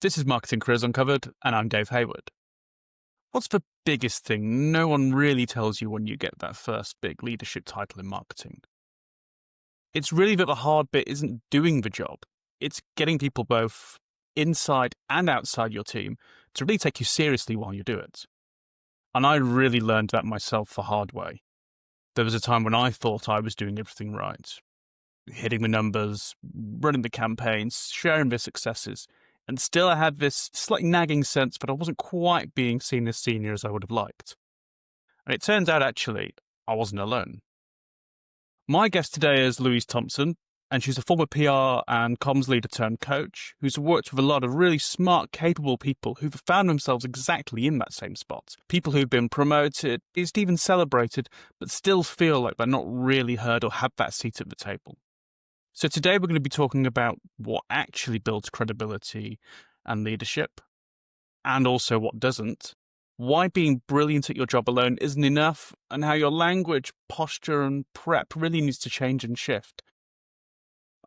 This is Marketing Careers Uncovered, and I'm Dave Hayward. What's the biggest thing no one really tells you when you get that first big leadership title in marketing? It's really that the hard bit isn't doing the job. It's getting people both inside and outside your team to really take you seriously while you do it. And I really learned that myself the hard way. There was a time when I thought I was doing everything right, hitting the numbers, running the campaigns, sharing the successes. And still I had this slightly nagging sense that I wasn't quite being seen as senior as I would have liked. And it turns out, actually, I wasn't alone. My guest today is Louise Thompson, and she's a former PR and comms leader turned coach who's worked with a lot of really smart, capable people who've found themselves exactly in that same spot. People who've been promoted, even celebrated, but still feel like they're not really heard or have that seat at the table. So today we're going to be talking about what actually builds credibility and leadership, and also what doesn't, why being brilliant at your job alone isn't enough, and how your language, posture, and prep really needs to change and shift.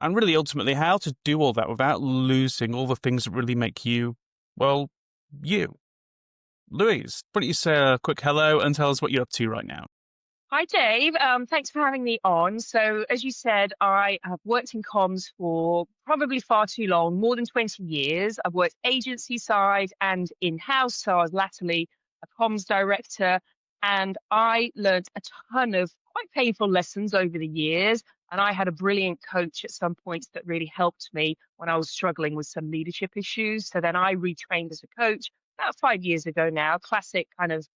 And really, ultimately, how to do all that without losing all the things that really make you, well, you. Louise, why don't you say a quick hello and tell us what you're up to right now? Hi, Dave. Thanks for having me on. So, as you said, I have worked in comms for probably far too long, more than 20 years. I've worked agency side and in-house. So I was latterly a comms director, and I learned a ton of quite painful lessons over the years. And I had a brilliant coach at some points that really helped me when I was struggling with some leadership issues. So then I retrained as a coach about 5 years ago now, classic kind of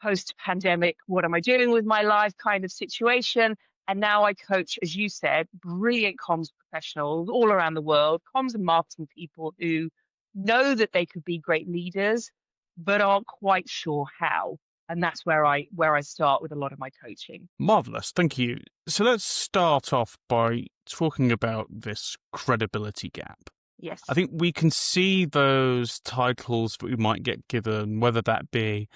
post-pandemic, what am I doing with my life kind of situation. And now I coach, as you said, brilliant comms professionals all around the world, comms and marketing people who know that they could be great leaders, but aren't quite sure how. And that's where I start with a lot of my coaching. Marvelous, thank you. So let's start off by talking about this credibility gap. Yes. I think we can see those titles that we might get given, whether that be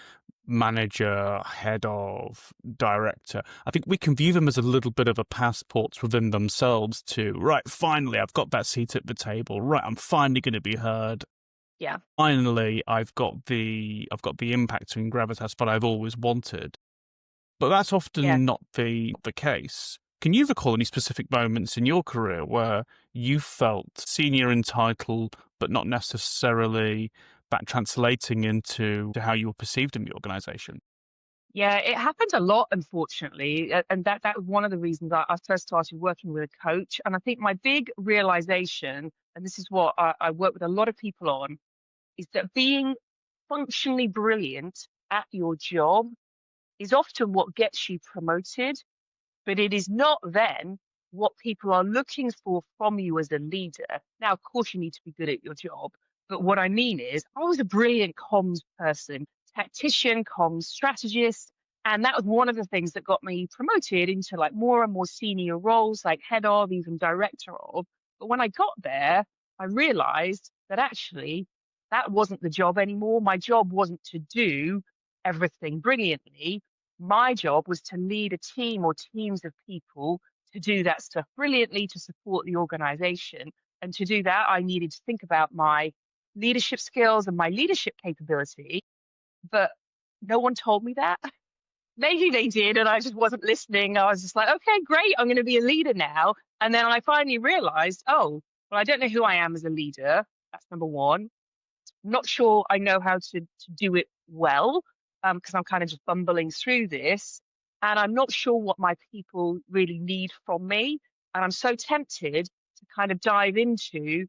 manager, head of, director. I think we can view them as a little bit of a passport within themselves to, right, finally, I've got that seat at the table. Right, I'm finally going to be heard. Yeah. Finally, I've got the impact and gravitas that I've always wanted. But that's often not the case. Can you recall any specific moments in your career where you felt senior in title, but not necessarily that translating into how you were perceived in the organization? Yeah, it happens a lot, unfortunately. And that was one of the reasons I first started working with a coach. And I think my big realization, and this is what I work with a lot of people on, is that being functionally brilliant at your job is often what gets you promoted, but it is not then what people are looking for from you as a leader. Now, of course, you need to be good at your job. But what I mean is, I was a brilliant comms person, tactician, comms strategist. And that was one of the things that got me promoted into like more and more senior roles, like head of, even director of. But when I got there, I realized that actually that wasn't the job anymore. My job wasn't to do everything brilliantly. My job was to lead a team or teams of people to do that stuff brilliantly, to support the organization. And to do that, I needed to think about my leadership skills and my leadership capability. But no one told me that. Maybe they did, and I just wasn't listening. I was just like, okay, great, I'm going to be a leader now. And then I finally realized, oh, well, I don't know who I am as a leader. That's number one. I'm not sure I know how to do it well, because I'm kind of just bumbling through this. And I'm not sure what my people really need from me. And I'm so tempted to kind of dive into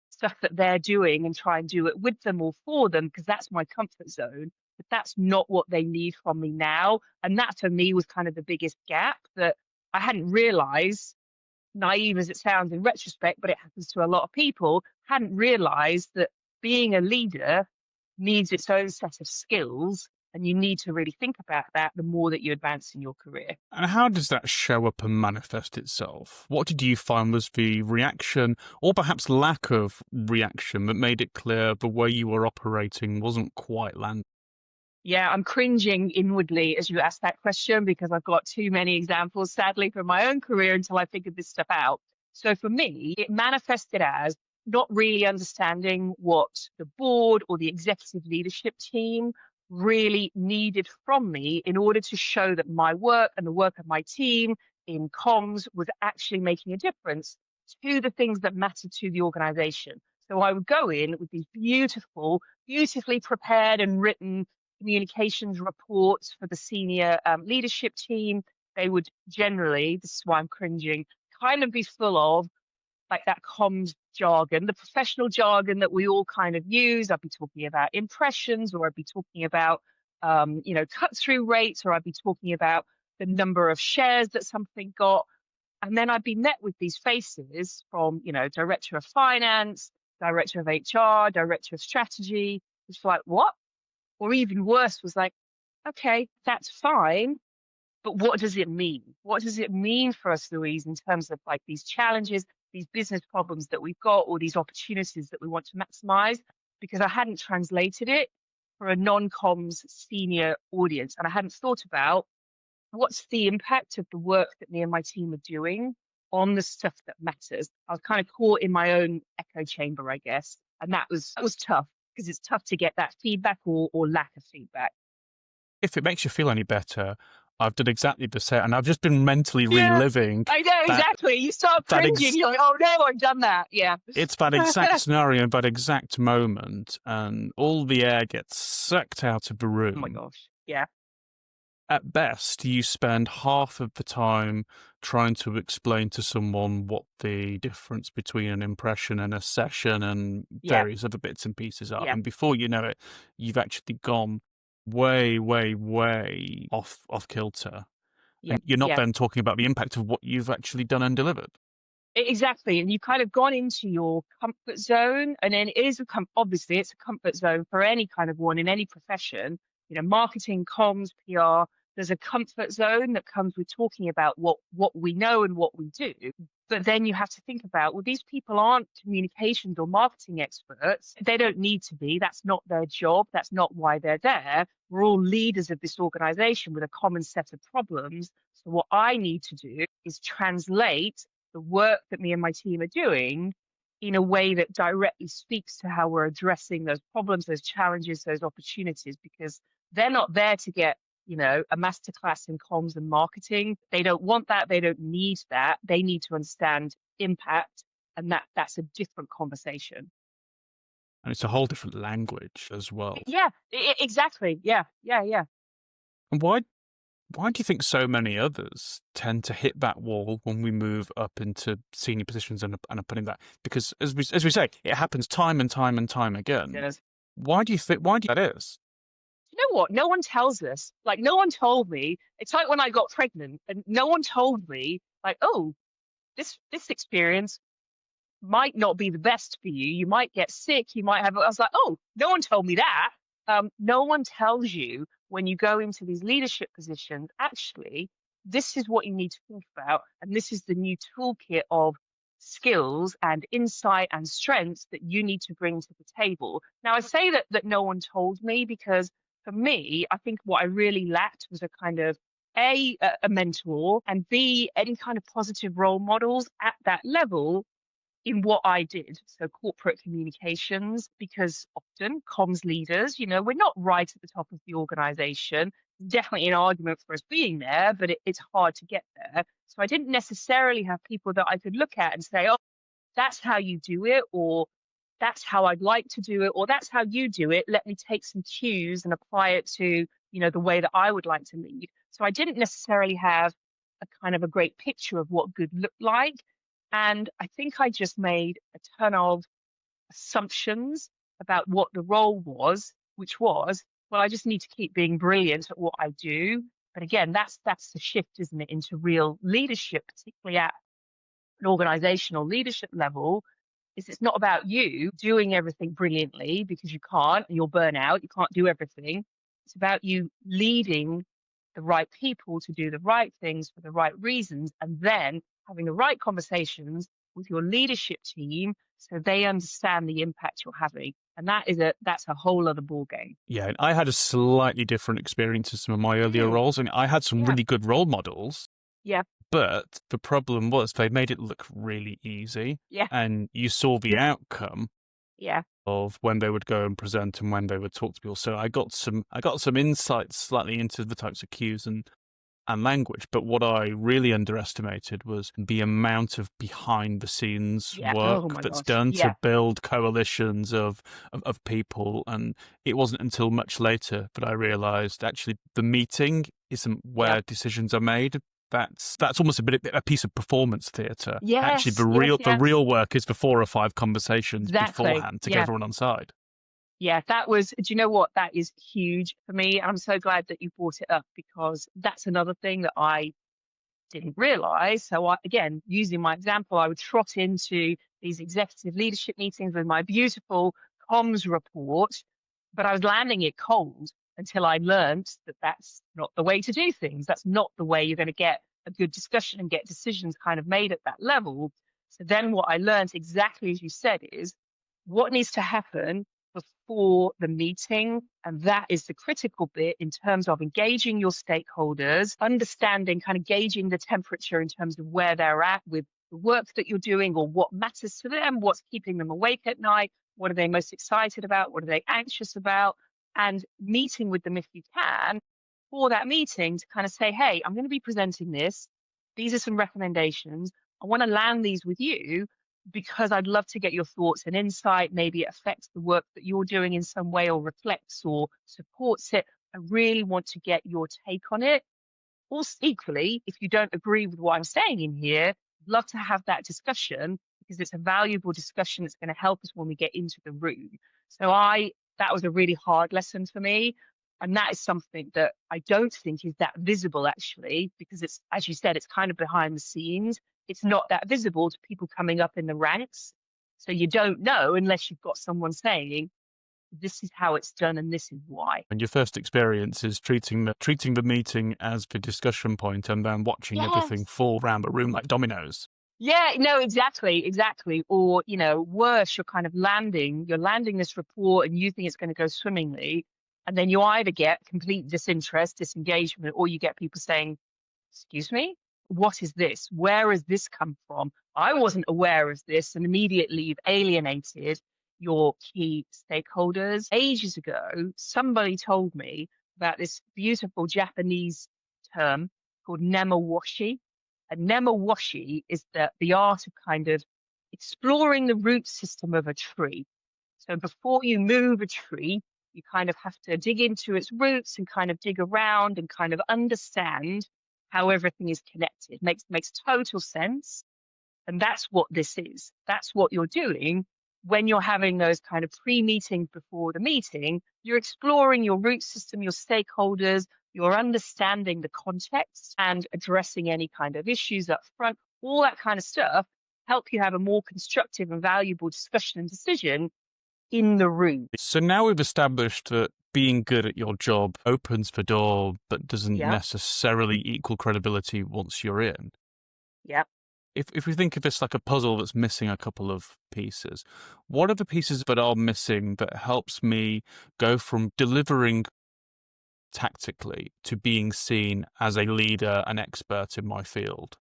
stuff that they're doing and try and do it with them or for them, because that's my comfort zone. But that's not what they need from me now. And that for me was kind of the biggest gap that I hadn't realized, naive as it sounds in retrospect, but it happens to a lot of people, hadn't realized that being a leader needs its own set of skills. And you need to really think about that the more that you advance in your career. And how does that show up and manifest itself? What did you find was the reaction, or perhaps lack of reaction, that made it clear the way you were operating wasn't quite landing? Yeah, I'm cringing inwardly as you ask that question, because I've got too many examples, sadly, from my own career until I figured this stuff out. So for me, it manifested as not really understanding what the board or the executive leadership team really needed from me in order to show that my work and the work of my team in comms was actually making a difference to the things that mattered to the organization. So I would go in with these beautifully prepared and written communications reports for the senior leadership team. They would generally, this is why I'm cringing, kind of be full of like that comms jargon, the professional jargon that we all kind of use. I'd be talking about impressions, or I'd be talking about, cut through rates, or I'd be talking about the number of shares that something got. And then I'd be met with these faces from, director of finance, director of HR, director of strategy, which was like, what? Or even worse was like, okay, that's fine. But what does it mean? What does it mean for us, Louise, in terms of like these challenges, these business problems that we've got, or these opportunities that we want to maximize? Because I hadn't translated it for a non-comms senior audience. And I hadn't thought about what's the impact of the work that me and my team are doing on the stuff that matters. I was kind of caught in my own echo chamber, I guess. And that was tough, because it's tough to get that feedback or lack of feedback. If it makes you feel any better, I've done exactly the same, and I've just been mentally reliving. I know, exactly. You start cringing, you're like, oh no, I've done that. Yeah. It's that exact scenario, that exact moment, and all the air gets sucked out of the room. Oh my gosh. Yeah. At best, you spend half of the time trying to explain to someone what the difference between an impression and a session and various other bits and pieces are. And before you know it, you've actually gone way, way, way off kilter. And you're not then talking about the impact of what you've actually done and delivered. Exactly. And you've kind of gone into your comfort zone. And then it is obviously it's a comfort zone for any kind of one in any profession, marketing, comms, PR. There's a comfort zone that comes with talking about what we know and what we do. But then you have to think about, well, these people aren't communications or marketing experts. They don't need to be. That's not their job. That's not why they're there. We're all leaders of this organization with a common set of problems. So what I need to do is translate the work that me and my team are doing in a way that directly speaks to how we're addressing those problems, those challenges, those opportunities, because they're not there to get a masterclass in comms and marketing. They don't want that. They don't need that. They need to understand impact. And that's a different conversation. And it's a whole different language as well. Yeah, exactly. Yeah. And why do you think so many others tend to hit that wall when we move up into senior positions and are putting that? Because as we say, it happens time and time and time again. Yes. Why do you think that is? You know what? No one tells us. Like, no one told me. It's like when I got pregnant and no one told me, like, oh, this experience might not be the best for you. You might get sick. You might have. I was like, oh, no one told me that. No one tells you when you go into these leadership positions, actually, this is what you need to think about. And this is the new toolkit of skills and insight and strengths that you need to bring to the table. Now, I say that no one told me because for me, I think what I really lacked was a kind of a mentor, and B, any kind of positive role models at that level in what I did. So corporate communications, because often comms leaders, we're not right at the top of the organization. Definitely an argument for us being there, but it's hard to get there. So I didn't necessarily have people that I could look at and say, oh, that's how you do it, or that's how I'd like to do it, or that's how you do it. Let me take some cues and apply it to, the way that I would like to lead. So I didn't necessarily have a kind of a great picture of what good looked like. And I think I just made a ton of assumptions about what the role was, which was, well, I just need to keep being brilliant at what I do. But again, that's the shift, isn't it, into real leadership, particularly at an organizational leadership level. It's not about you doing everything brilliantly because you can't, you'll burn out, you can't do everything. It's about you leading the right people to do the right things for the right reasons, and then having the right conversations with your leadership team so they understand the impact you're having. And that's a whole other ball game. Yeah, and I had a slightly different experience in some of my earlier roles, and I had some really good role models. Yeah. But the problem was they made it look really easy, Yeah. and you saw the outcome Yeah. of when they would go and present and when they would talk to people. So I got some insights slightly into the types of cues and language. But what I really underestimated was the amount of behind the scenes Yeah. Oh work my that's gosh. done to Yeah. build coalitions of people. And it wasn't until much later that I realized actually the meeting isn't Yeah. where decisions are made. That's almost a piece of performance theatre. Actually, Yes. Yes. the Yeah. real work is the 4 or 5 conversations Exactly. beforehand to get Yeah. everyone on side. Yeah. That was, do you know what? That is huge for me. And I'm so glad that you brought it up because that's another thing that I didn't realize. So again, using my example, I would trot into these executive leadership meetings with my beautiful comms report, but I was landing it cold until I learned that that's not the way to do things. That's not the way you're going to get a good discussion and get decisions kind of made at that level. So then what I learned, exactly as you said, is what needs to happen before the meeting. And that is the critical bit in terms of engaging your stakeholders, understanding, kind of gauging the temperature in terms of where they're at with the work that you're doing or what matters to them, what's keeping them awake at night, what are they most excited about, what are they anxious about, and meeting with them if you can for that meeting to kind of say, hey, I'm going to be presenting this. These are some recommendations. I want to land these with you because I'd love to get your thoughts and insight. Maybe it affects the work that you're doing in some way or reflects or supports it. I really want to get your take on it. Also, equally, if you don't agree with what I'm saying in here, I'd love to have that discussion because it's a valuable discussion that's going to help us when we get into the room. So that was a really hard lesson for me. And that is something that I don't think is that visible actually, because it's, as you said, it's kind of behind the scenes. It's not that visible to people coming up in the ranks. So you don't know unless you've got someone saying, this is how it's done and this is why. And your first experience is treating the meeting as the discussion point and then watching everything Yes. fall around the room like dominoes. Yeah, no, exactly, exactly. Or, worse, you're landing this report and you think it's going to go swimmingly. And then you either get complete disinterest, disengagement, or you get people saying, excuse me, what is this? Where has this come from? I wasn't aware of this. And immediately you've alienated your key stakeholders. Ages ago, somebody told me about this beautiful Japanese term called Nemawashi. And Nemawashi is the art of kind of exploring the root system of a tree. So before you move a tree, you kind of have to dig into its roots and kind of dig around and kind of understand how everything is connected. Makes total sense. And that's what this is. That's what you're doing when you're having those kind of pre-meetings before the meeting. You're exploring your root system, your stakeholders, you're understanding the context and addressing any kind of issues up front, all that kind of stuff, help you have a more constructive and valuable discussion and decision in the room. So now we've established that being good at your job opens the door, but doesn't Yeah, necessarily equal credibility once you're in. yeah. If we think of this like a puzzle that's missing a couple of pieces, what are the pieces that are missing that helps me go from delivering tactically to being seen as a leader, an expert in my field?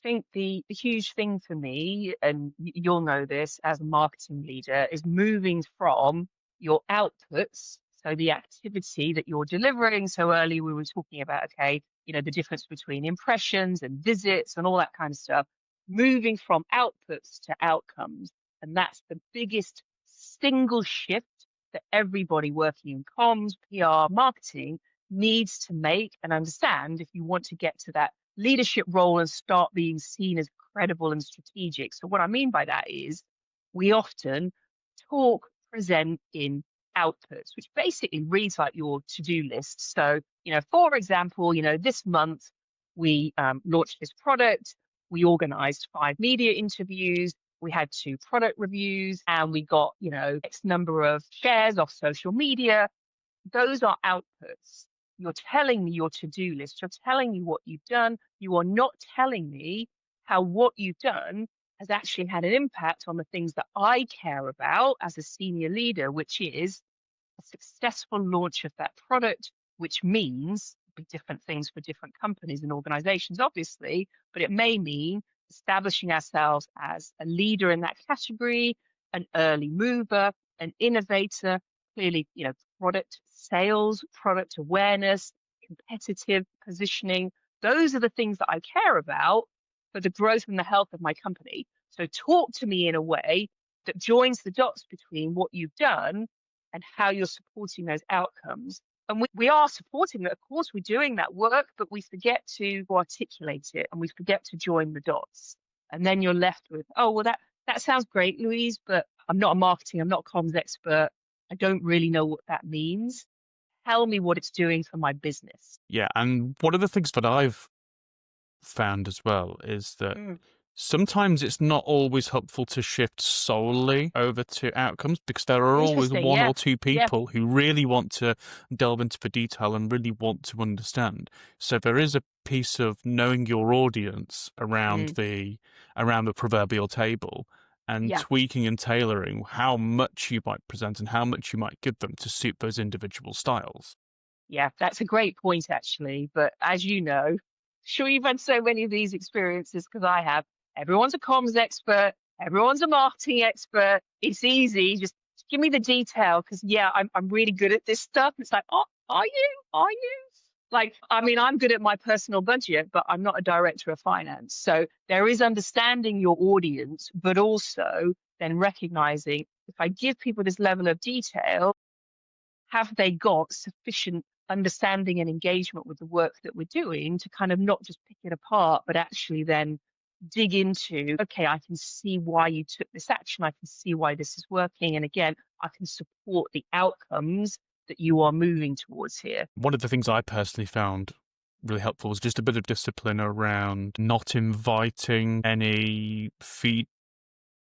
I think the huge thing for me, and you'll know this as a marketing leader, is moving from your outputs, so the activity that you're delivering. So earlier we were talking about, okay, the difference between impressions and visits and all that kind of stuff, moving from outputs to outcomes. And that's the biggest single shift that everybody working in comms, PR, marketing needs to make and understand if you want to get to that leadership role and start being seen as credible and strategic. So what I mean by that is we often talk, present in outputs, which basically reads like your to-do list. So, for example, this month we launched this product, we organized 5 media interviews, we had 2 product reviews, and we got, X number of shares off social media. Those are outputs. You're telling me your to-do list. You're telling me what you've done. You are not telling me how what you've done has actually had an impact on the things that I care about as a senior leader, which is a successful launch of that product, which means be different things for different companies and organizations, obviously, but it may mean establishing ourselves as a leader in that category, an early mover, an innovator, clearly, product sales, product awareness, competitive positioning. Those are the things that I care about for the growth and the health of my company. So talk to me in a way that joins the dots between what you've done and how you're supporting those outcomes. And we are supporting it. Of course, we're doing that work, but we forget to articulate it and we forget to join the dots. And then you're left with, oh, well, that sounds great, Louise, but I'm not a marketing, I'm not a comms expert. I don't really know what that means. Tell me what it's doing for my business. Yeah, and one of the things that I've found as well is that sometimes it's not always helpful to shift solely over to outcomes because there are always Interesting. one Yeah. or two people who really want to delve into the detail and really want to understand. So there is a piece of knowing your audience around the proverbial table and tweaking and tailoring how much you might present and how much you might give them to suit those individual styles. Yeah, that's a great point, actually. But as you know, sure, you've had so many of these experiences because I have. Everyone's a comms expert. Everyone's a marketing expert. It's easy. Just give me the detail because, I'm really good at this stuff. It's like, oh, are you? Are you? Like, I mean, I'm good at my personal budget, but I'm not a director of finance. So there is understanding your audience, but also then recognizing if I give people this level of detail, have they got sufficient understanding and engagement with the work that we're doing to kind of not just pick it apart, but actually then dig into, okay, I can see why you took this action. I can see why this is working. And again, I can support the outcomes that you are moving towards here. One of the things I personally found really helpful was just a bit of discipline around not inviting any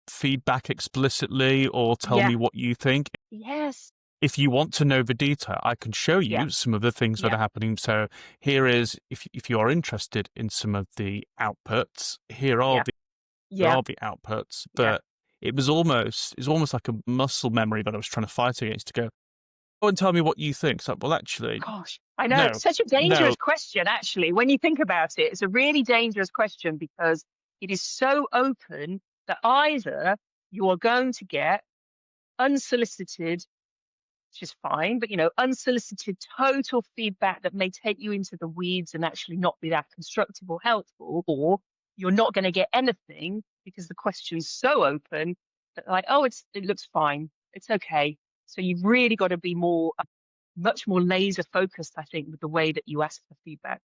feedback explicitly or tell me what you think. Yes. If you want to know the detail, I can show you some of the things that are happening. So here is, if you are interested in some of the outputs, here are the outputs. But it's almost like a muscle memory that I was trying to fight against to go, go and tell me what you think. So, well, actually, gosh, I know it's such a dangerous question, actually. When you think about it, it's a really dangerous question because it is so open that either you are going to get unsolicited, which is fine, but unsolicited total feedback that may take you into the weeds and actually not be that constructive or helpful, or you're not going to get anything because the question is so open that like, oh, it looks fine. It's okay. So you've really got to be much more laser focused, I think, with the way that you ask for feedback.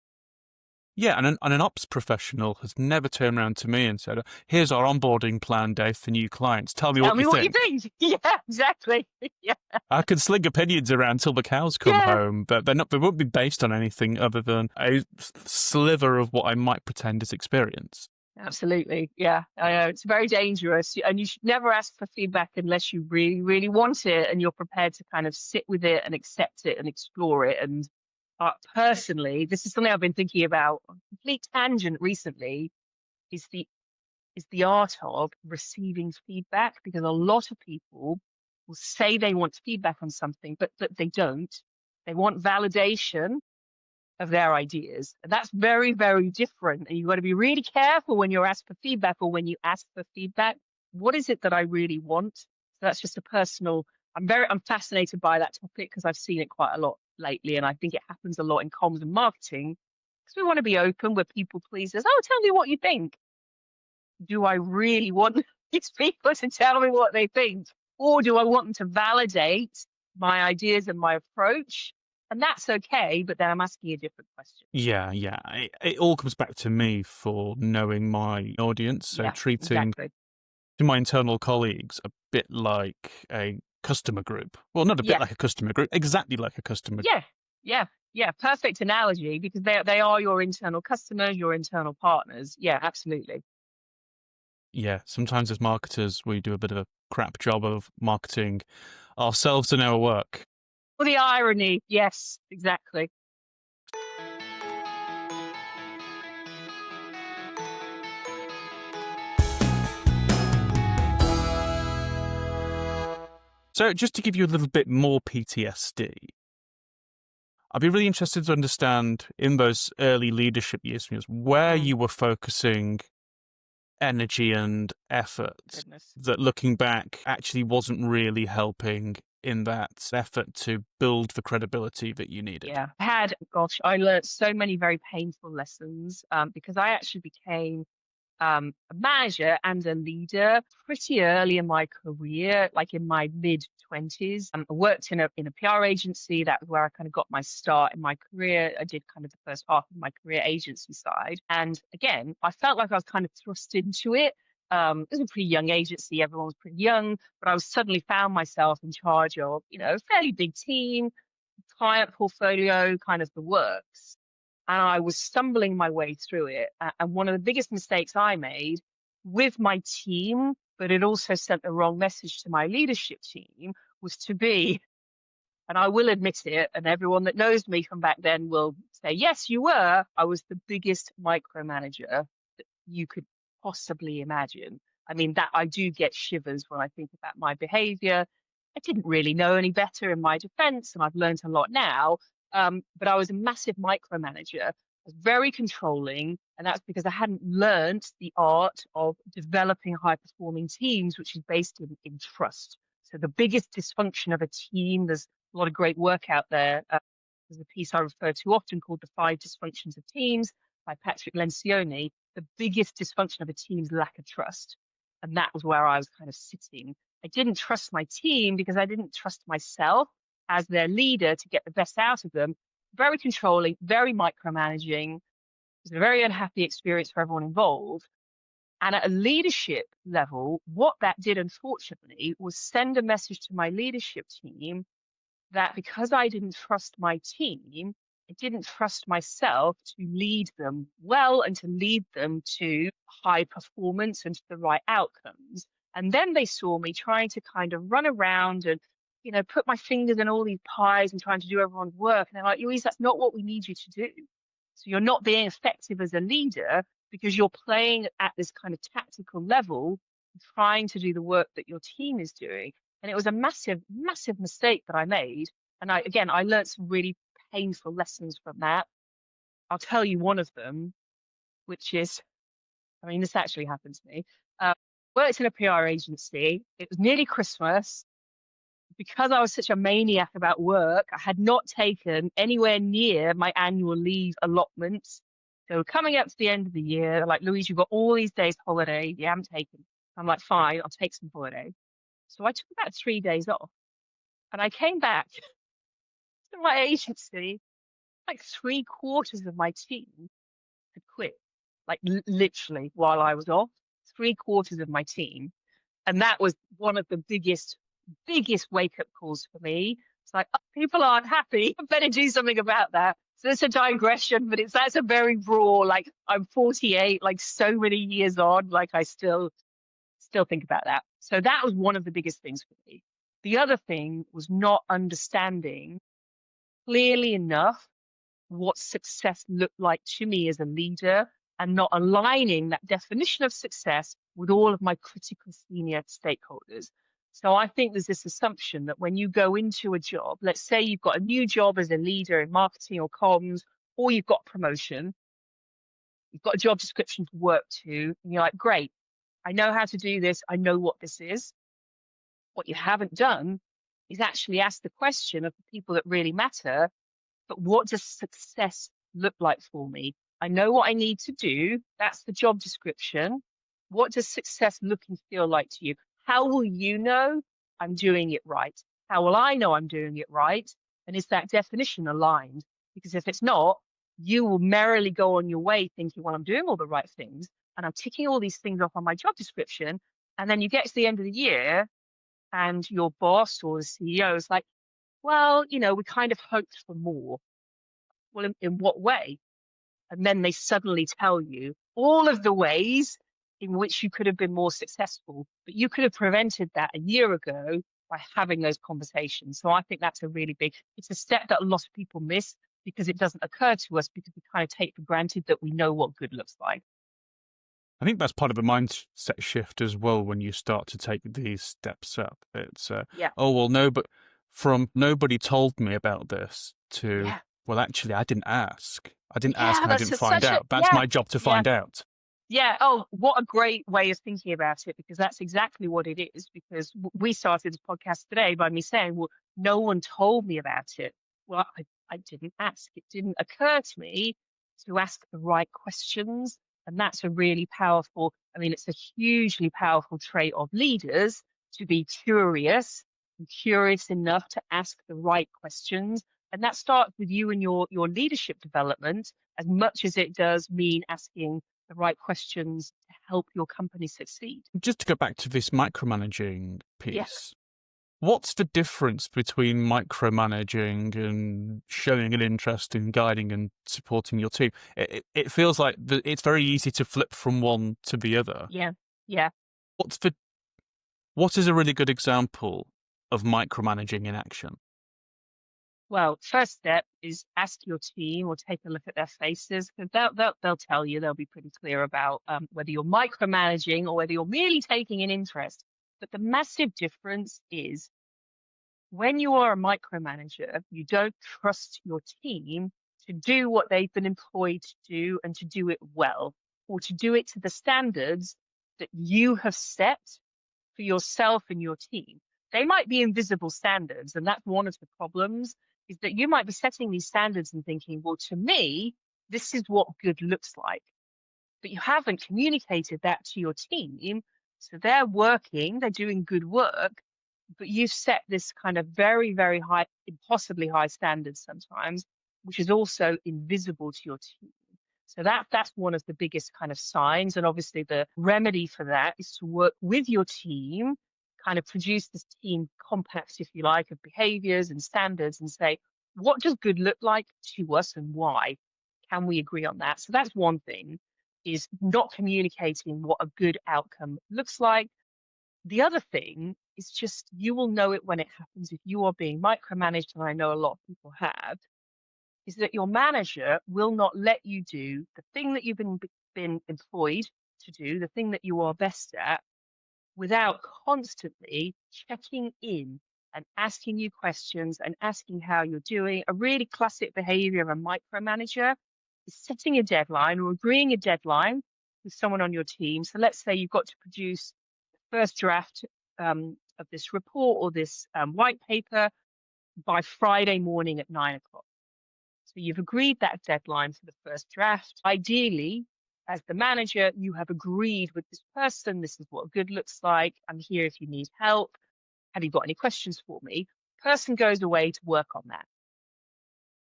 Yeah, and an ops professional has never turned around to me and said, here's our onboarding plan, Dave, for new clients. Tell me what you think. Yeah, exactly. Yeah. I can sling opinions around till the cows come home, but they won't be based on anything other than a sliver of what I might pretend is experience. Absolutely. Yeah, I know. It's very dangerous. And you should never ask for feedback unless you really, really want it and you're prepared to kind of sit with it and accept it and explore it. And personally, this is something I've been thinking about on a complete tangent recently, is the art of receiving feedback, because a lot of people will say they want feedback on something, but they don't. They want validation of their ideas. And that's very, very different. And you've got to be really careful when you're asked for feedback or when you ask for feedback. What is it that I really want? So that's just a personal, I'm fascinated by that topic because I've seen it quite a lot lately. And I think it happens a lot in comms and marketing because we want to be open, we're people pleasers. Oh, tell me what you think. Do I really want these people to tell me what they think? Or do I want them to validate my ideas and my approach? And that's okay, but then I'm asking a different question. Yeah. It all comes back to me for knowing my audience. So treating my internal colleagues a bit like a customer group. Well, not a bit like a customer group, exactly like a customer group. Yeah. Perfect analogy, because they are your internal customers, your internal partners. Yeah, absolutely. Yeah, sometimes as marketers, we do a bit of a crap job of marketing ourselves and our work. Well, the irony. Yes, exactly. So just to give you a little bit more PTSD, I'd be really interested to understand in those early leadership years where Mm, you were focusing energy and effort goodness. that looking back actually wasn't really helping in that effort to build the credibility that you needed. Yeah. I learned so many very painful lessons because I actually became a manager and a leader pretty early in my career, like in my mid 20s. I worked in a PR agency. That was where I kind of got my start in my career. I did kind of the first half of my career agency side. And again, I felt like I was kind of thrust into it. It was a pretty young agency. Everyone was pretty young, but I was suddenly found myself in charge of, a fairly big team, client portfolio, kind of the works. And I was stumbling my way through it. And one of the biggest mistakes I made with my team, but it also sent the wrong message to my leadership team, was to be, and I will admit it, and everyone that knows me from back then will say, yes, you were. I was the biggest micromanager that you could possibly imagine. I mean, that I do get shivers when I think about my behavior. I didn't really know any better in my defense, and I've learned a lot now. But I was a massive micromanager. I was very controlling, and that's because I hadn't learned the art of developing high performing teams, which is based in trust. So the biggest dysfunction of a team, there's a lot of great work out there. There's a piece I refer to often called The Five Dysfunctions of Teams by Patrick Lencioni. The biggest dysfunction of a team is lack of trust. And that was where I was kind of sitting. I didn't trust my team because I didn't trust myself as their leader to get the best out of them. Very controlling, very micromanaging. It was a very unhappy experience for everyone involved. And at a leadership level, what that did, unfortunately, was send a message to my leadership team that because I didn't trust my team, I didn't trust myself to lead them well and to lead them to high performance and to the right outcomes. And then they saw me trying to kind of run around and, put my fingers in all these pies and trying to do everyone's work. And they're like, Louise, that's not what we need you to do. So you're not being effective as a leader because you're playing at this kind of tactical level, trying to do the work that your team is doing. And it was a massive, massive mistake that I made. And I learned some really painful lessons from that. I'll tell you one of them, which is, this actually happened to me. Worked in a PR agency. It was nearly Christmas. Because I was such a maniac about work, I had not taken anywhere near my annual leave allotments. So coming up to the end of the year, they're like, Louise, you've got all these days holiday you haven't taken. I'm like, fine, I'll take some holiday. So I took about 3 days off and I came back to my agency, like 3/4 of my team had quit, like literally while I was off, 3/4 of my team. And that was one of the biggest wake up calls for me. It's like, oh, people aren't happy. I better do something about that. So it's a digression, but that's a very raw, like I'm 48, like so many years on, like I still think about that. So that was one of the biggest things for me. The other thing was not understanding clearly enough what success looked like to me as a leader and not aligning that definition of success with all of my critical senior stakeholders. So I think there's this assumption that when you go into a job, let's say you've got a new job as a leader in marketing or comms, or you've got promotion, you've got a job description to work to, and you're like, great, I know how to do this. I know what this is. What you haven't done is actually ask the question of the people that really matter, but what does success look like for me? I know what I need to do. That's the job description. What does success look and feel like to you? How will you know I'm doing it right? How will I know I'm doing it right? And is that definition aligned? Because if it's not, you will merrily go on your way thinking, well, I'm doing all the right things and I'm ticking all these things off on my job description. And then you get to the end of the year and your boss or the CEO is like, well, we kind of hoped for more. Well, in what way? And then they suddenly tell you all of the ways in which you could have been more successful, but you could have prevented that a year ago by having those conversations. So I think that's a really it's a step that a lot of people miss because it doesn't occur to us because we kind of take for granted that we know what good looks like. I think that's part of the mindset shift as well when you start to take these steps up. It's, Yeah. oh, well, no, but from nobody told me about this to, Yeah. Well, actually, I didn't ask. I didn't ask Yeah, and I that's didn't find such a out. That's my job to yeah. find out. Yeah. Oh, what a great way of thinking about it, because that's exactly what it is. Because we started this podcast today by me saying, well, no one told me about it. Well, I didn't ask. It didn't occur to me to ask the right questions. And that's a really powerful, I mean, it's a hugely powerful trait of leaders to be curious and curious enough to ask the right questions. And that starts with you and your leadership development as much as it does mean asking the right questions to help your company succeed. Just to go back to this micromanaging Yeah. piece, what's the difference between micromanaging and showing an interest in guiding and supporting your team? It feels like it's very easy to flip from one to the other. Yeah. Yeah. What is a really good example of micromanaging in action? Well, first step is ask your team or take a look at their faces, because they'll tell you, they'll be pretty clear about whether you're micromanaging or whether you're merely taking an interest. But the massive difference is when you are a micromanager, you don't trust your team to do what they've been employed to do and to do it well, or to do it to the standards that you have set for yourself and your team. They might be invisible standards, and that's one of the problems, is that you might be setting these standards and thinking, well, to me, this is what good looks like. But you haven't communicated that to your team. So they're working, they're doing good work, but you've set this kind of very, very high, impossibly high standards sometimes, which is also invisible to your team. So that's one of the biggest kind of signs. And obviously the remedy for that is to work with your team, kind of produce this team compact, if you like, of behaviors and standards, and say, what does good look like to us and why? Can we agree on that? So that's one thing, is not communicating what a good outcome looks like. The other thing is just, you will know it when it happens if you are being micromanaged, and I know a lot of people have, is that your manager will not let you do the thing that you've been employed to do, the thing that you are best at, without constantly checking in and asking you questions and asking how you're doing. A really classic behavior of a micromanager is setting a deadline or agreeing a deadline with someone on your team. So let's say you've got to produce the first draft of this report or this white paper by Friday morning at 9 o'clock. So you've agreed that deadline for the first draft. Ideally, as the manager, you have agreed with this person, this is what good looks like. I'm here if you need help. Have you got any questions for me? Person goes away to work on that.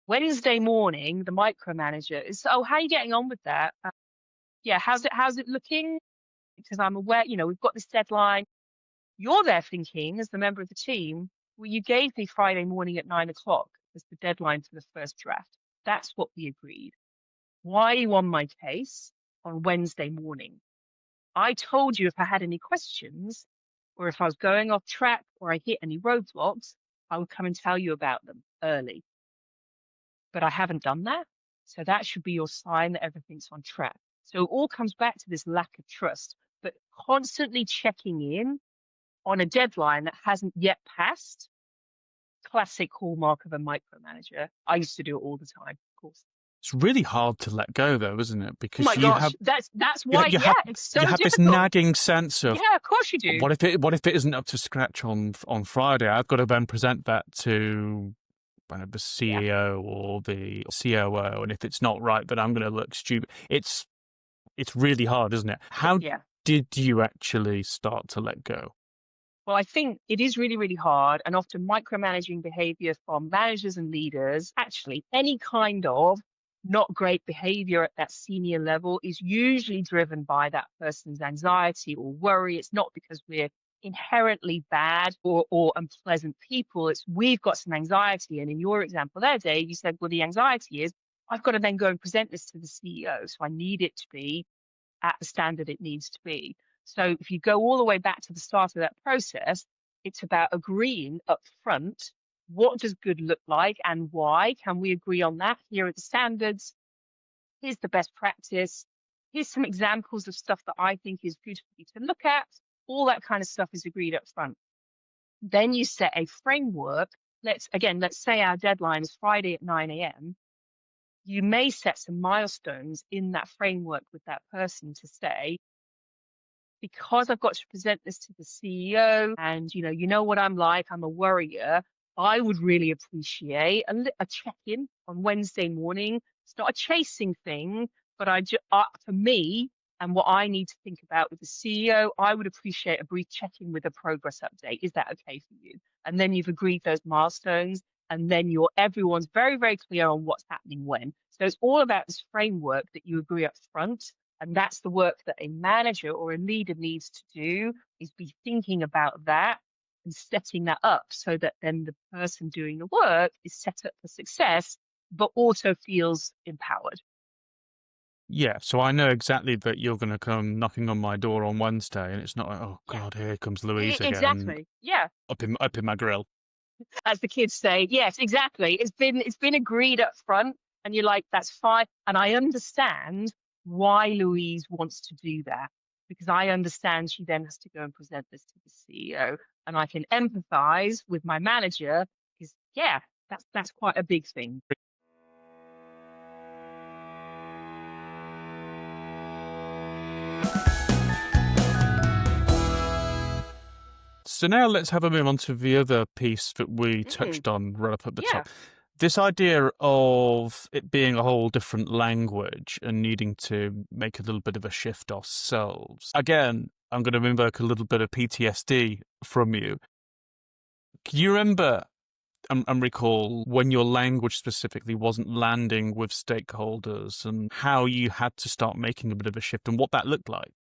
Wednesday morning, the micromanager is, oh, how are you getting on with that? Yeah, how's it looking? Because I'm aware, we've got this deadline. You're there thinking, as the member of the team, well, you gave me Friday morning at 9 o'clock as the deadline for the first draft. That's what we agreed. Why are you on my case on Wednesday morning? I told you if I had any questions or if I was going off track or I hit any roadblocks, I would come and tell you about them early. But I haven't done that. So that should be your sign that everything's on track. So it all comes back to this lack of trust, but constantly checking in on a deadline that hasn't yet passed. Classic hallmark of a micromanager. I used to do it all the time, of course. It's really hard to let go, though, isn't it? Oh Because my gosh, that's why. you Yeah, have it's so you have this difficult. nagging sense of, Yeah, of course you do. what if it isn't up to scratch on Friday? I've got to then present that to the CEO or the COO, and if it's not right, then I'm going to look stupid. It's really hard, isn't it? How did you actually start to let go? Well, I think it is really, really hard, and often micromanaging behavior from managers and leaders, actually any kind of not great behavior at that senior level, is usually driven by that person's anxiety or worry. It's not because we're inherently bad or unpleasant people. It's we've got some anxiety. And in your example there, Dave, you said, well, the anxiety is I've got to then go and present this to the CEO. So I need it to be at the standard it needs to be. So if you go all the way back to the start of that process, it's about agreeing up front, what does good look like and why? Can we agree on that? Here are the standards. Here's the best practice. Here's some examples of stuff that I think is good for you to look at. All that kind of stuff is agreed up front. Then you set a framework. Let's say our deadline is Friday at 9 a.m. you may set some milestones in that framework with that person to say, because I've got to present this to the CEO and, you know what I'm like, I'm a worrier. I would really appreciate a check-in on Wednesday morning. It's not a chasing thing, but for me and what I need to think about with the CEO, I would appreciate a brief check-in with a progress update. Is that okay for you? And then you've agreed those milestones, and then everyone's very, very clear on what's happening when. So it's all about this framework that you agree up front. And that's the work that a manager or a leader needs to do, is be thinking about that and setting that up so that then the person doing the work is set up for success, but also feels empowered. Yeah, so I know exactly that you're going to come knocking on my door on Wednesday, and it's not like, oh Yeah, God, here comes Louise again, exactly. Yeah. up in my grill. As the kids say, yes, exactly. It's been agreed up front, and you're like, that's fine. And I understand why Louise wants to do that, because I understand she then has to go and present this to the CEO, and I can empathize with my manager because yeah, that's quite a big thing. So now let's have a move on to the other piece that we Mm, touched on right up at the yeah. top. This idea of it being a whole different language and needing to make a little bit of a shift ourselves. Again, I'm going to invoke a little bit of PTSD from you. Can you remember and recall when your language specifically wasn't landing with stakeholders and how you had to start making a bit of a shift and what that looked like?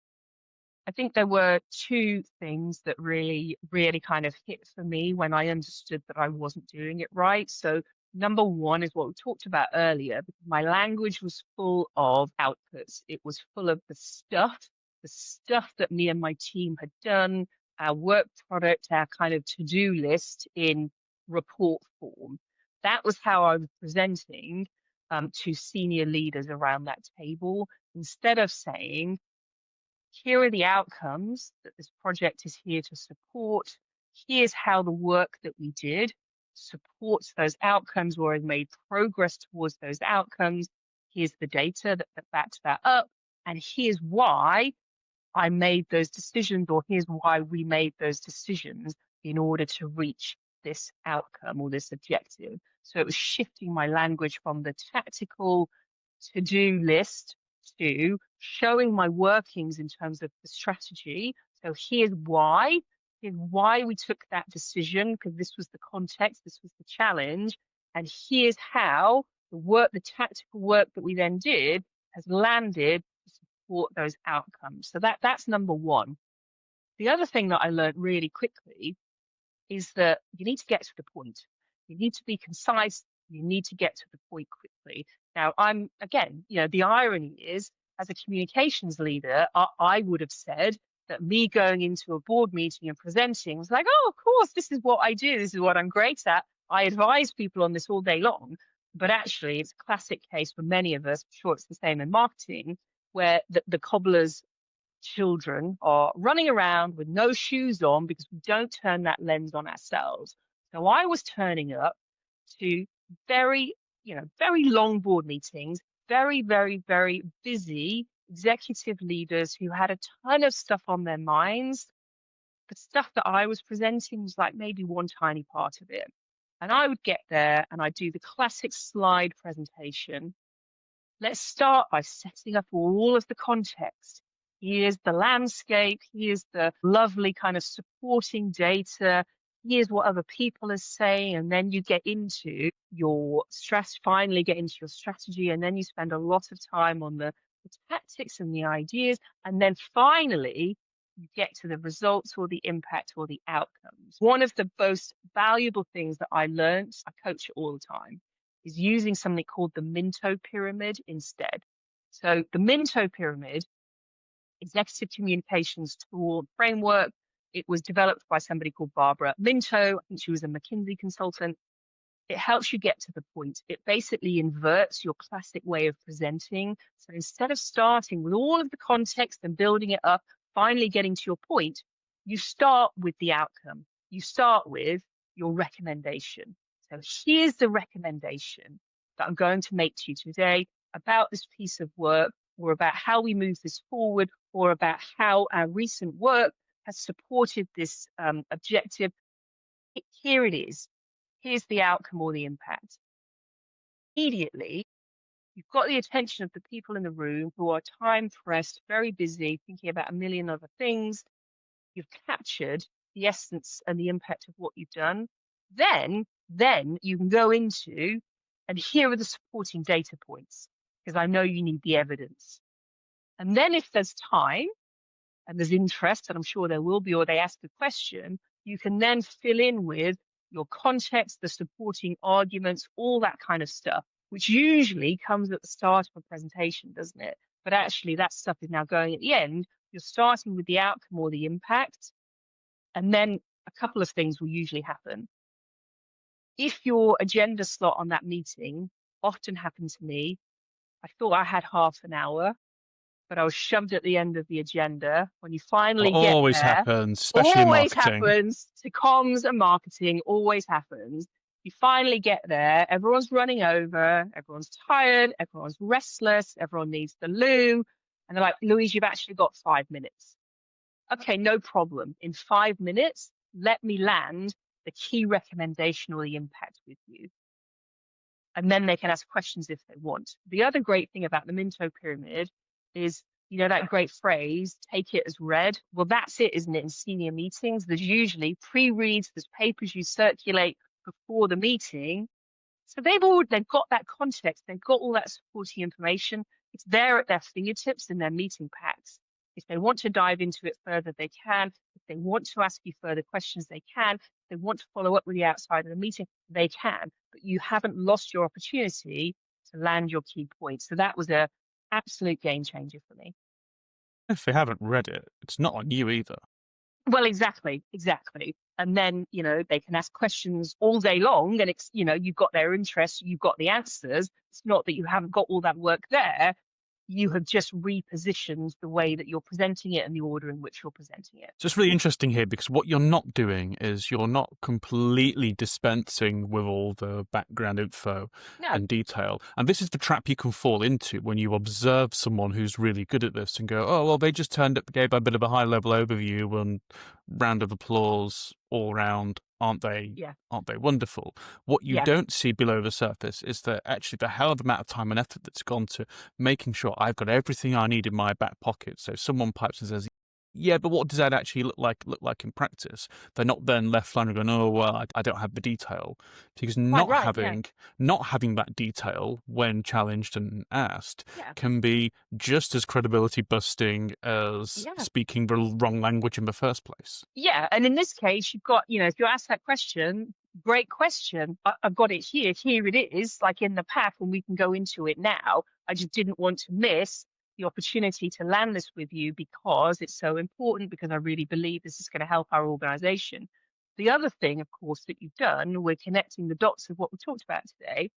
I think there were two things that really, really kind of hit for me when I understood that I wasn't doing it right. So, number one is what we talked about earlier, because my language was full of outputs. It was full of the stuff that me and my team had done, our work product, our kind of to do list in report form. That was how I was presenting to senior leaders around that table, instead of saying, here are the outcomes that this project is here to support. Here's how the work that we did supports those outcomes or has made progress towards those outcomes. Here's the data that backs that up. And here's why I made those decisions, or here's why we made those decisions in order to reach this outcome or this objective. So it was shifting my language from the tactical to-do list to showing my workings in terms of the strategy. So here's why we took that decision, because this was the context, this was the challenge, and here's how the tactical work that we then did has landed to support those outcomes. So that's number one. The other thing that I learned really quickly is that you need to get to the point. You need to be concise. You need to get to the point quickly. Now, the irony is, as a communications leader, I would have said that me going into a board meeting and presenting was like, oh, of course, this is what I do. This is what I'm great at. I advise people on this all day long. But actually, it's a classic case for many of us. I'm sure it's the same in marketing, where the cobbler's children are running around with no shoes on because we don't turn that lens on ourselves. So I was turning up to very, very long board meetings, very, very, very busy executive leaders who had a ton of stuff on their minds. The stuff that I was presenting was like maybe one tiny part of it. And I would get there and I'd do the classic slide presentation. Let's start by setting up all of the context. Here's the landscape. Here's the lovely kind of supporting data. Here's what other people are saying. And then you get into your stress, finally get into your strategy. And then you spend a lot of time on the tactics and the ideas. And then finally, you get to the results or the impact or the outcomes. One of the most valuable things that I learned, I coach it all the time, is using something called the Minto Pyramid instead. So the Minto Pyramid, executive communications tool framework, it was developed by somebody called Barbara Minto. I think she was a McKinsey consultant. It helps you get to the point. It basically inverts your classic way of presenting. So instead of starting with all of the context and building it up, finally getting to your point, you start with the outcome. You start with your recommendation. So here's the recommendation. that I'm going to make to you today about this piece of work, or about how we move this forward, or about how our recent work has supported this objective. Here it is. Here's the outcome or the impact. Immediately, you've got the attention of the people in the room who are time pressed, very busy, thinking about a million other things. You've captured the essence and the impact of what you've done. Then you can go into, and here are the supporting data points, because I know you need the evidence. And then if there's time and there's interest, and I'm sure there will be, or they ask a question, you can then fill in with your context, the supporting arguments, all that kind of stuff, which usually comes at the start of a presentation, doesn't it? But actually that stuff is now going at the end. You're starting with the outcome or the impact, and then a couple of things will usually happen. If your agenda slot on that meeting, often happened to me, I thought I had half an hour, but I was shoved at the end of the agenda. When you finally get Always there, happens, especially in always marketing. happens to comms and marketing, always happens. You finally get there, everyone's running over, everyone's tired, everyone's restless, everyone needs the loo. And they're like, Louise, you've actually got 5 minutes. Okay, no problem. In 5 minutes, let me land the key recommendation or the impact with you. And then they can ask questions if they want. The other great thing about the Minto Pyramid is, you know, that great phrase, take it as read. Well, that's it, isn't it? In senior meetings, there's usually pre-reads, there's papers you circulate before the meeting. So they've got that context, they've got all that supporting information. It's there at their fingertips in their meeting packs. If they want to dive into it further, they can. If they want to ask you further questions, they can. If they want to follow up with you outside of the meeting, they can. But you haven't lost your opportunity to land your key points. So that was a absolute game changer for me. If they haven't read it, it's not on you either. Well, exactly. And then, you know, they can ask questions all day long, and it's, you know, you've got their interest, you've got the answers. It's not that you haven't got all that work there. You have just repositioned the way that you're presenting it and the order in which you're presenting it. So it's really interesting here, because what you're not doing is you're not completely dispensing with all the background info and detail. And this is the trap you can fall into when you observe someone who's really good at this and go, oh, well, they just turned up, gave a bit of a high level overview and round of applause all round. Aren't they? Yeah. Aren't they wonderful? What you don't see below the surface is that actually the hell of amount of time and effort that's gone to making sure I've got everything I need in my back pocket. So someone pipes and says, yeah, but what does that actually look like in practice? They're not then left flying going, oh, well, I don't have the detail. Because not having that detail when challenged and asked can be just as credibility busting as speaking the wrong language in the first place. Yeah, and in this case, you've got, you know, if you ask that question, great question. I've got it here. Here it is, like in the pack, and we can go into it now. I just didn't want to miss the opportunity to land this with you because it's so important, because I really believe this is going to help our organization. The other thing, of course, that you've done, we're connecting the dots of what we talked about today,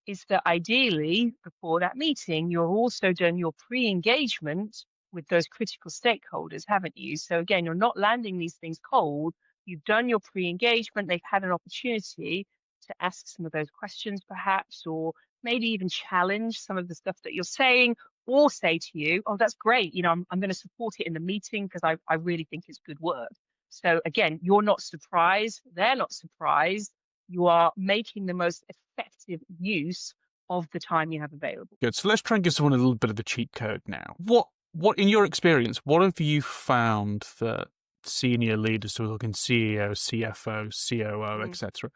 is that ideally before that meeting, you've also done your pre-engagement with those critical stakeholders, haven't you? So again, you're not landing these things cold. You've done your pre-engagement. They've had an opportunity to ask some of those questions perhaps, or maybe even challenge some of the stuff that you're saying, or say to you, oh, that's great. You know, I'm going to support it in the meeting because I really think it's good work. So again, you're not surprised. They're not surprised. You are making the most effective use of the time you have available. Good. So let's try and give someone a little bit of the cheat code now. What in your experience, what have you found that senior leaders, so we're looking CEO, CFO, COO, etc.,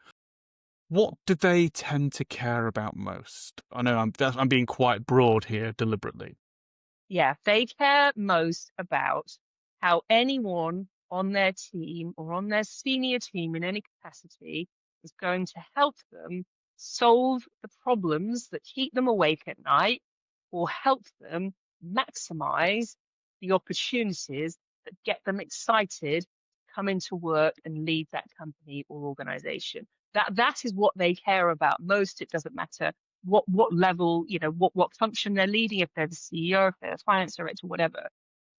what do they tend to care about most? I know I'm being quite broad here deliberately. Yeah, they care most about how anyone on their team or on their senior team in any capacity is going to help them solve the problems that keep them awake at night, or help them maximize the opportunities that get them excited to come into work and lead that company or organization. That is what they care about most. It doesn't matter what level, you know, what function they're leading, if they're the CEO, if they're the finance director, whatever.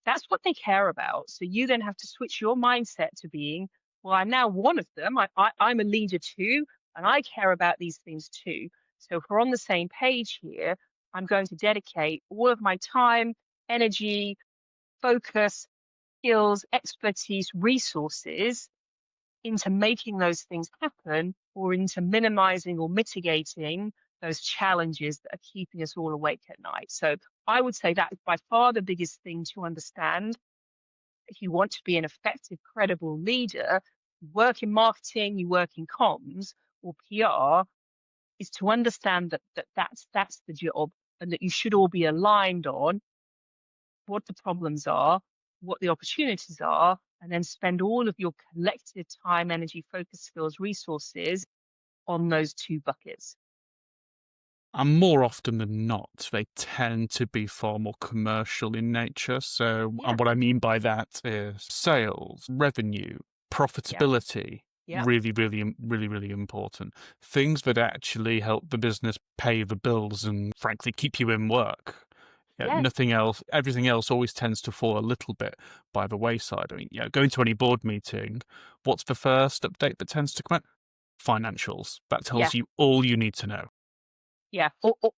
That's what they care about. So you then have to switch your mindset to being, well, I'm now one of them. I'm a leader too, and I care about these things too. So if we're on the same page here, I'm going to dedicate all of my time, energy, focus, skills, expertise, resources into making those things happen or into minimizing or mitigating those challenges that are keeping us all awake at night. So I would say that is by far the biggest thing to understand. If you want to be an effective, credible leader, you work in marketing, you work in comms or PR, is to understand that's the job and that you should all be aligned on what the problems are, what the opportunities are, and then spend all of your collective time, energy, focus, skills, resources on those two buckets. And more often than not, they tend to be far more commercial in nature. So, Yeah, and what I mean by that is sales, revenue, yeah, profitability. yeah, Really important. Things that actually help the business pay the bills and, frankly, keep you in work. yes, Nothing else, everything else always tends to fall a little bit by the wayside. I mean, going to any board meeting, what's the first update that tends to come out? Financials. That yeah. tells you all you need to know. Yeah,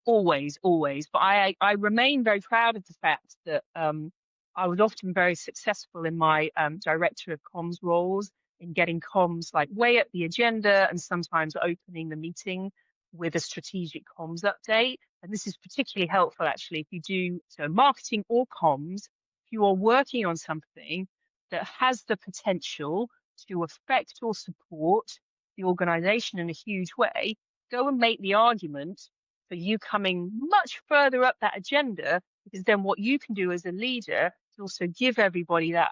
always, always. But I remain very proud of the fact that I was often very successful in my director of comms roles in getting comms like way up the agenda and sometimes opening the meeting with a strategic comms update. And this is particularly helpful actually if you do so marketing or comms, if you are working on something that has the potential to affect or support the organization in a huge way, go and make the argument for you coming much further up that agenda, because then what you can do as a leader is also give everybody that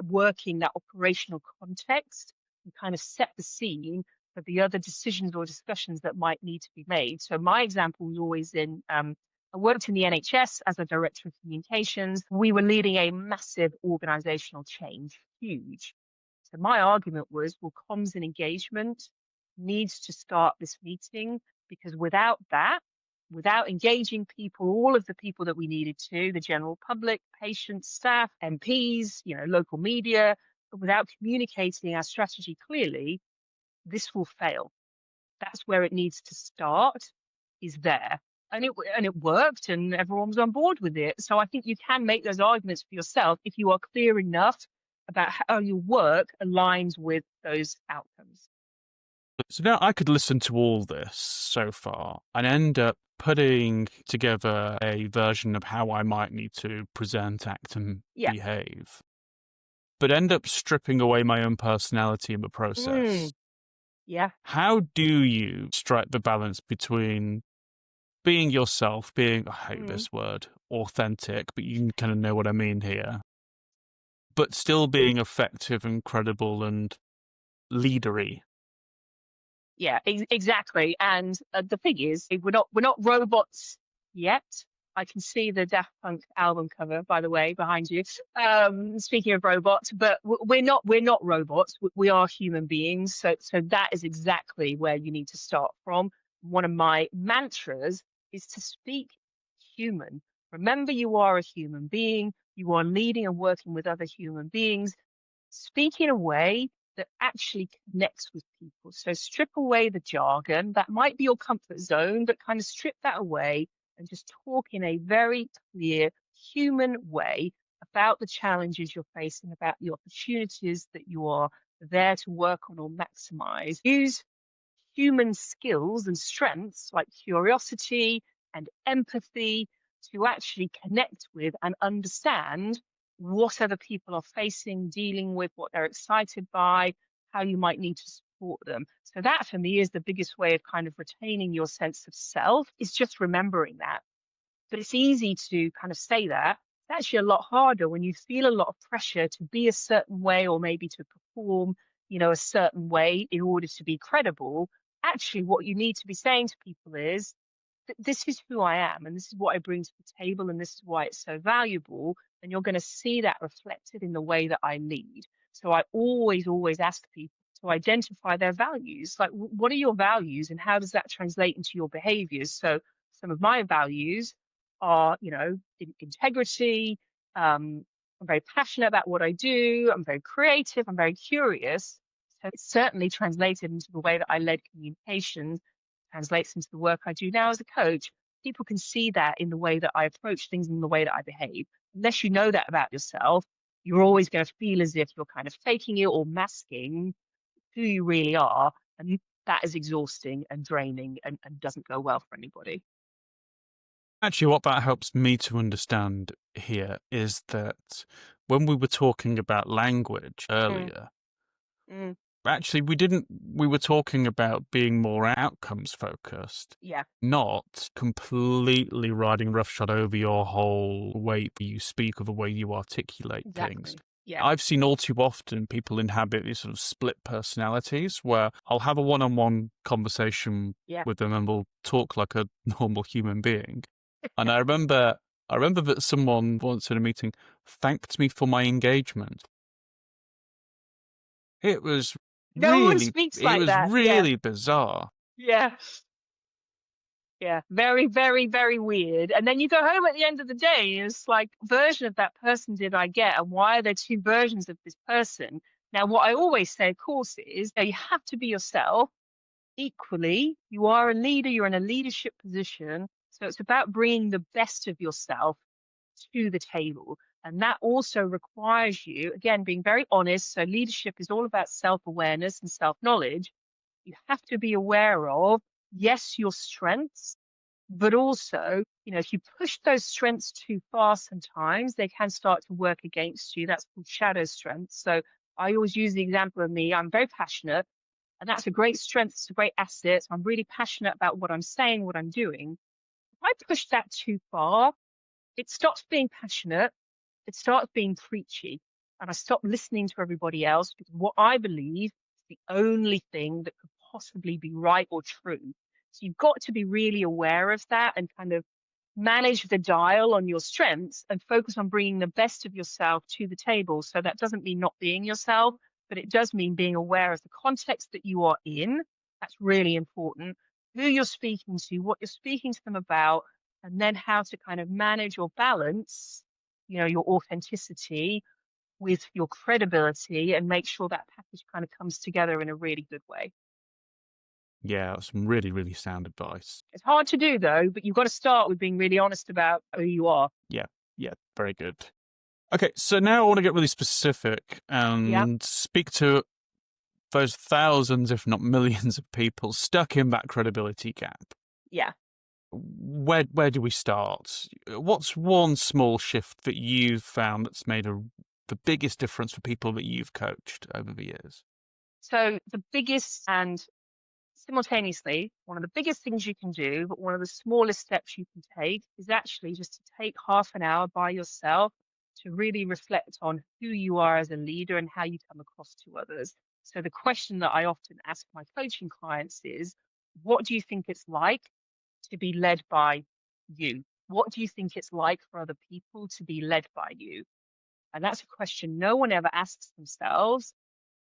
working, that operational context and kind of set the scene for the other decisions or discussions that might need to be made. So my example was always in I worked in the NHS as a director of communications. We were leading a massive organizational change, huge. So my argument was, well, comms and engagement needs to start this meeting because without that, without engaging people, all of the people that we needed to, the general public, patients, staff, MPs, local media, without communicating our strategy clearly, this will fail. That's where it needs to start, is there. And it worked and everyone was on board with it. So I think you can make those arguments for yourself if you are clear enough about how your work aligns with those outcomes. So now I could listen to all this so far and end up putting together a version of how I might need to present, act, and Yeah. behave, but end up stripping away my own personality in the process. Mm, yeah. How do you strike the balance between being yourself, being, I hate Mm. this word, authentic, but you kind of know what I mean here, but still being effective and credible and leadery? Yeah, exactly. And the thing is, we're not robots yet. I can see the Daft Punk album cover, by the way, behind you. Speaking of robots, but we're not robots. We are human beings. So that is exactly where you need to start from. One of my mantras is to speak human. Remember, you are a human being. You are leading and working with other human beings. Speak in a way that actually connects with people. So strip away the jargon. That might be your comfort zone, but kind of strip that away and just talk in a very clear human way about the challenges you're facing, about the opportunities that you are there to work on or maximize. Use human skills and strengths like curiosity and empathy to actually connect with and understand what other people are facing, dealing with, what they're excited by, how you might need to support them. So that for me is the biggest way of kind of retaining your sense of self, is just remembering that. But it's easy to kind of say that. It's actually a lot harder when you feel a lot of pressure to be a certain way or maybe to perform, a certain way in order to be credible. Actually, what you need to be saying to people is, this is who I am and this is what I bring to the table and this is why it's so valuable. And you're going to see that reflected in the way that I lead. So I always ask people to identify their values. Like, what are your values and how does that translate into your behaviors? So some of my values are, integrity. I'm very passionate about what I do. I'm very creative. I'm very curious. So it's certainly translated into the way that I led communications. translates into the work I do now as a coach. People can see that in the way that I approach things and the way that I behave. Unless you know that about yourself, you're always going to feel as if you're kind of faking it or masking who you really are. And that is exhausting and draining and doesn't go well for anybody. Actually, what that helps me to understand here is that when we were talking about language Mm, earlier, mm, actually, we were talking about being more outcomes focused, yeah, not completely riding roughshod over your whole way you speak or the way you articulate things. exactly. Yeah. I've seen all too often people inhabit these sort of split personalities where I'll have a one-on-one conversation Yeah. with them and we'll talk like a normal human being. And I remember that someone once in a meeting thanked me for my engagement. It was No one really, speaks it like was that. Yeah. really bizarre. Yeah. Yeah, very, very, very weird. And then you go home at the end of the day, and it's like, version of that person did I get, and why are there two versions of this person? Now, what I always say, of course, is that you have to be yourself equally. You are a leader, you're in a leadership position. So it's about bringing the best of yourself to the table. And that also requires you, again, being very honest. So leadership is all about self awareness and self knowledge. You have to be aware of, yes, your strengths, but also, if you push those strengths too far sometimes, they can start to work against you. That's called shadow strength. So I always use the example of me. I'm very passionate, and that's a great strength. It's a great asset. I'm really passionate about what I'm saying, what I'm doing. If I push that too far, it stops being passionate, it starts being preachy, and I stop listening to everybody else because what I believe is the only thing that could possibly be right or true. So you've got to be really aware of that and kind of manage the dial on your strengths and focus on bringing the best of yourself to the table. So that doesn't mean not being yourself, but it does mean being aware of the context that you are in. That's really important. Who you're speaking to, what you're speaking to them about, and then how to kind of manage or balance, your authenticity with your credibility and make sure that package kind of comes together in a really good way. Yeah, that's some really, really sound advice. It's hard to do though, but you've got to start with being really honest about who you are. Yeah, yeah, very good. Okay, so now I want to get really specific Yeah. and speak to those thousands, if not millions, of people stuck in that credibility gap. Yeah. Where do we start? What's one small shift that you've found that's made the biggest difference for people that you've coached over the years? So the biggest and simultaneously, one of the biggest things you can do, but one of the smallest steps you can take is actually just to take half an hour by yourself to really reflect on who you are as a leader and how you come across to others. So the question that I often ask my coaching clients is, what do you think it's like to be led by you? What do you think it's like for other people to be led by you? And that's a question no one ever asks themselves.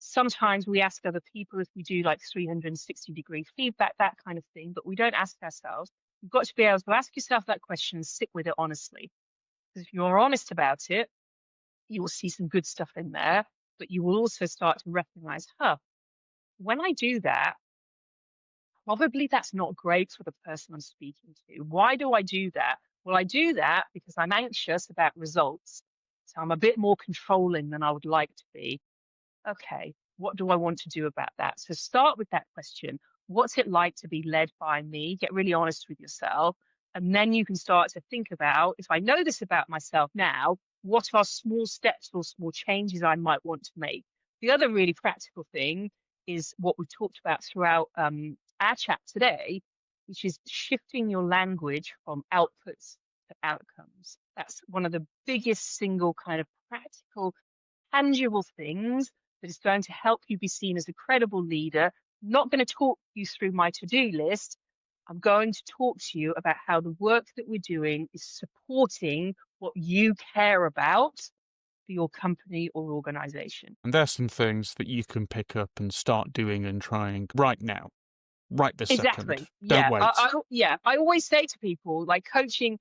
Sometimes we ask other people if we do like 360-degree feedback, that kind of thing, but we don't ask ourselves. You've got to be able to ask yourself that question and sit with it honestly. Because if you're honest about it, you will see some good stuff in there, but you will also start to recognize, when I do that, probably that's not great for the person I'm speaking to. Why do I do that? Well, I do that because I'm anxious about results. So I'm a bit more controlling than I would like to be. Okay, what do I want to do about that? So start with that question. What's it like to be led by me? Get really honest with yourself. And then you can start to think about, if I know this about myself now, what are small steps or small changes I might want to make? The other really practical thing is what we've talked about throughout our chat today, which is shifting your language from outputs to outcomes. That's one of the biggest single kind of practical, tangible things that is going to help you be seen as a credible leader. I'm not going to talk you through my to-do list. I'm going to talk to you about how the work that we're doing is supporting what you care about for your company or organization. And there's some things that you can pick up and start doing and trying right now, right this second. Exactly. Don't Yeah. wait. I always say to people, like, coaching,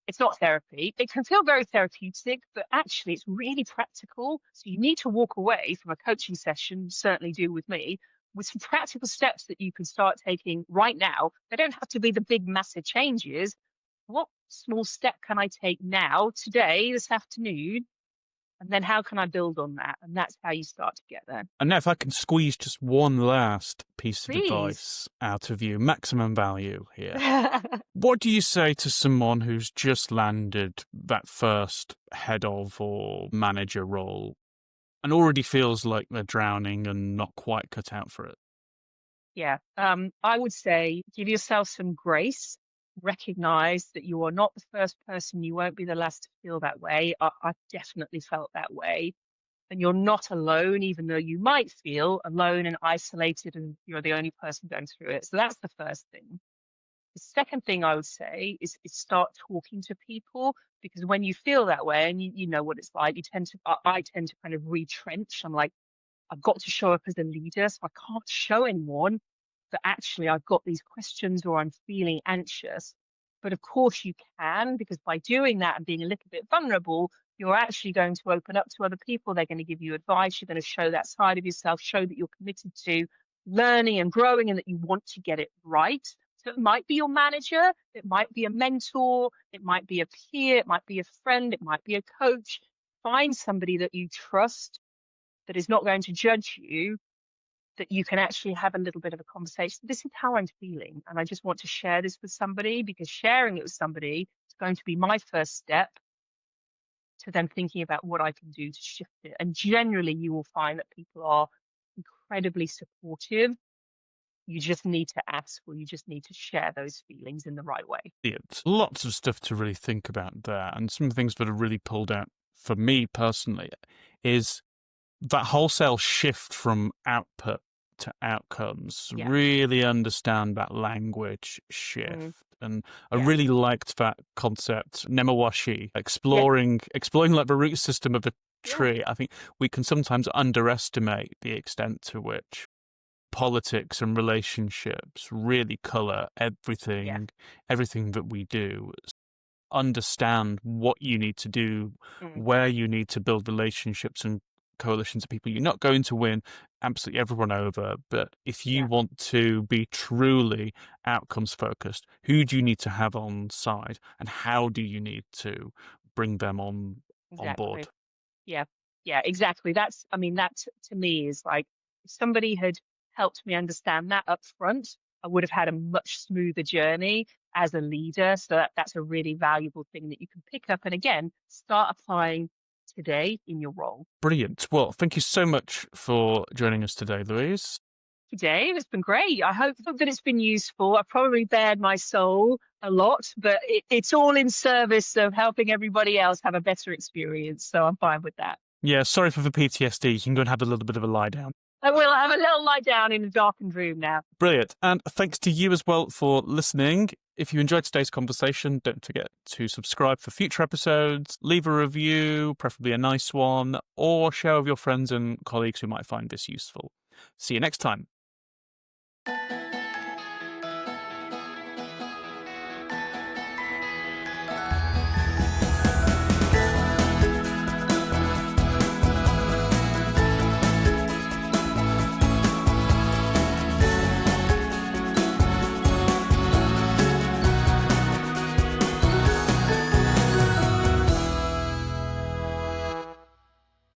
it's not therapy. It can feel very therapeutic, but actually it's really practical. So you need to walk away from a coaching session, certainly do with me, with some practical steps that you can start taking right now. They don't have to be the big, massive changes. What small step can I take now, today, this afternoon? And then how can I build on that? And that's how you start to get there. And now if I can squeeze just one last piece of Please. advice out of you, maximum value here. What do you say to someone who's just landed that first head of or manager role and already feels like they're drowning and not quite cut out for it? Yeah. I would say give yourself some grace. Recognize that you are not the first person. You won't be the last to feel that way. I definitely felt that way. And you're not alone, even though you might feel alone and isolated and you're the only person going through it. So that's the first thing. The second thing I would say is start talking to people, because when you feel that way and you know what it's like, I tend to kind of retrench. I'm like, I've got to show up as a leader, so I can't show anyone that actually I've got these questions or I'm feeling anxious. But of course you can, because by doing that and being a little bit vulnerable, you're actually going to open up to other people. They're going to give you advice. You're going to show that side of yourself, show that you're committed to learning and growing and that you want to get it right. So it might be your manager, it might be a mentor, it might be a peer, it might be a friend, it might be a coach. Find somebody that you trust, that is not going to judge you, that you can actually have a little bit of a conversation. This is how I'm feeling, and I just want to share this with somebody, because sharing it with somebody is going to be my first step to then thinking about what I can do to shift it. And generally, you will find that people are incredibly supportive. You just need to ask, or you just need to share those feelings in the right way. It's lots of stuff to really think about there. And some things that are really pulled out for me personally is that wholesale shift from output to outcomes. Yeah. Really understand that language shift. And I Yeah. really liked that concept, Nemawashi, exploring like the root system of a tree. I think we can sometimes underestimate the extent to which politics and relationships really color everything that we do. Understand what you need to do, where you need to build relationships and coalitions of people. You're not going to win absolutely everyone over, but if you want to be truly outcomes focused, who do you need to have on side and how do you need to bring them on board? Yeah, exactly. That to me is like, if somebody had helped me understand that up front, I would have had a much smoother journey as a leader. So that's a really valuable thing that you can pick up and again start applying today in your role. Brilliant. Well, thank you so much for joining us today, Louise. Dave, it's been great. I hope that it's been useful. I probably bared my soul a lot, but it's all in service of helping everybody else have a better experience. So I'm fine with that. Yeah, sorry for the PTSD. You can go and have a little bit of a lie down. I will have a little lie down in a darkened room now. Brilliant. And thanks to you as well for listening. If you enjoyed today's conversation, don't forget to subscribe for future episodes, leave a review, preferably a nice one, or share with your friends and colleagues who might find this useful. See you next time.